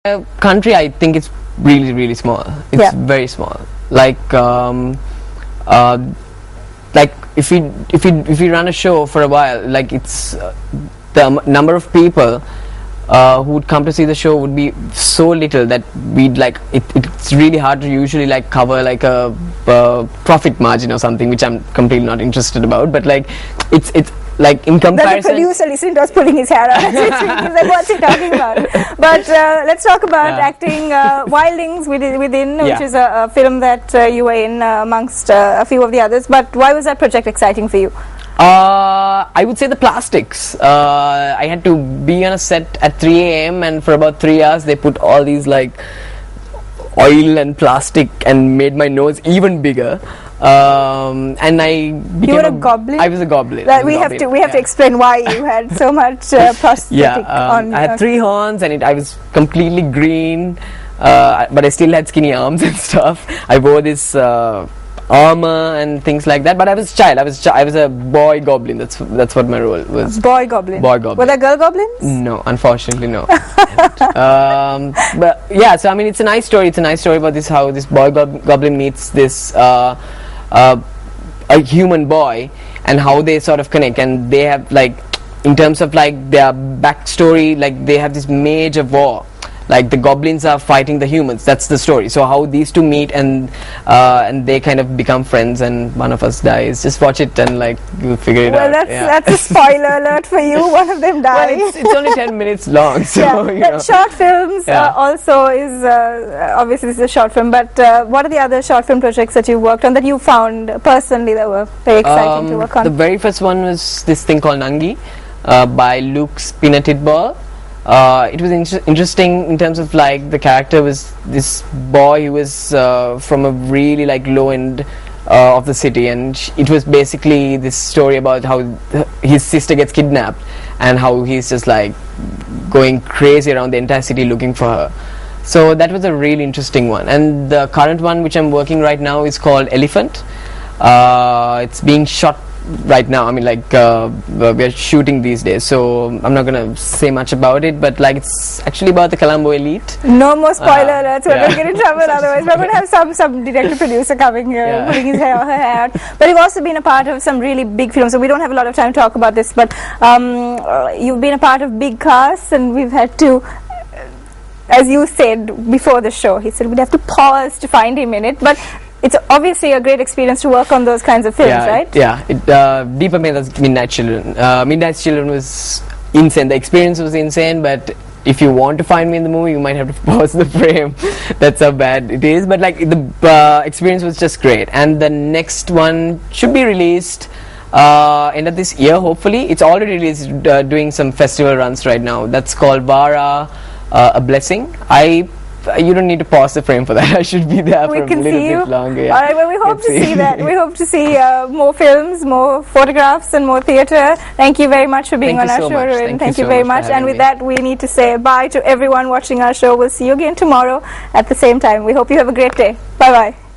Country, I think it's really small. It's very small. Like if we run a show for a while, like it's the number of people who would come to see the show would be so little that we'd like it's really hard to usually like cover like a profit margin or something, which I'm completely not interested about. But like it's like in comparison. There's a producer listening to us pulling his hair out. He's like, what's he talking about? But let's talk about acting. Wildings Within, which is a film that you were in amongst a few of the others. But why was that project exciting for you? I would say the plastics. I had to be on a set at 3 a.m. and for about 3 hours they put all these like oil and plastic and made my nose even bigger. And I became you were a goblin? I was a goblin. We have to explain why you had so much prosthetic on. I had 3 horns and I was completely green, but I still had skinny arms and stuff. I wore this armor and things like that, but I was a child. I was a boy goblin. That's what my role was. Boy goblin. Boy goblin. Were there girl goblins? No, unfortunately no. But yeah, so I mean, it's a nice story. It's a nice story about how this boy goblin meets this a human boy and how they sort of connect, and they have like, in terms of like their backstory, like they have this major war. Like the goblins are fighting the humans. That's the story. So how these two meet and they kind of become friends, and one of us dies. Just watch it and like you'll figure it out. Well, that's a spoiler alert for you. One of them dies. Well, it's only 10 minutes long. So you know. Short films also is obviously this is a short film. But what are the other short film projects that you worked on that you found personally that were very exciting to work on? The very first one was this thing called Nangi by Luke Spinatitball. It was interesting in terms of like the character was this boy who was from a really like low end of the city, and it was basically this story about how his sister gets kidnapped and how he's just like going crazy around the entire city looking for her. So that was a really interesting one. And the current one which I'm working right now is called Elephant. It's being shot right now. I mean, like we're shooting these days, so I'm not gonna say much about it, but like it's actually about the Colombo elite. No more spoiler alerts. We're gonna get in trouble otherwise. We're gonna have some director producer coming here putting his hair out. But you've also been a part of some really big films, so we don't have a lot of time to talk about this, but you've been a part of big casts, and we've had to, as you said before the show, he said we'd have to pause to find him in it, but it's obviously a great experience to work on those kinds of films, right? Yeah. Deepa Mehta's Midnight Children. Midnight Children was insane. The experience was insane, but if you want to find me in the movie, you might have to pause the frame. That's how bad it is. But like the experience was just great. And the next one should be released end of this year, hopefully. It's already released, doing some festival runs right now. That's called Vara, A Blessing. You don't need to pause the frame for that. I should be there for a little bit longer. Yeah. All right, well, we hope to see that. We hope to see more films, more photographs, and more theatre. Thank you very much for being on our show, Ravin. Thank you very much. And with that, we need to say bye to everyone watching our show. We'll see you again tomorrow at the same time. We hope you have a great day. Bye-bye.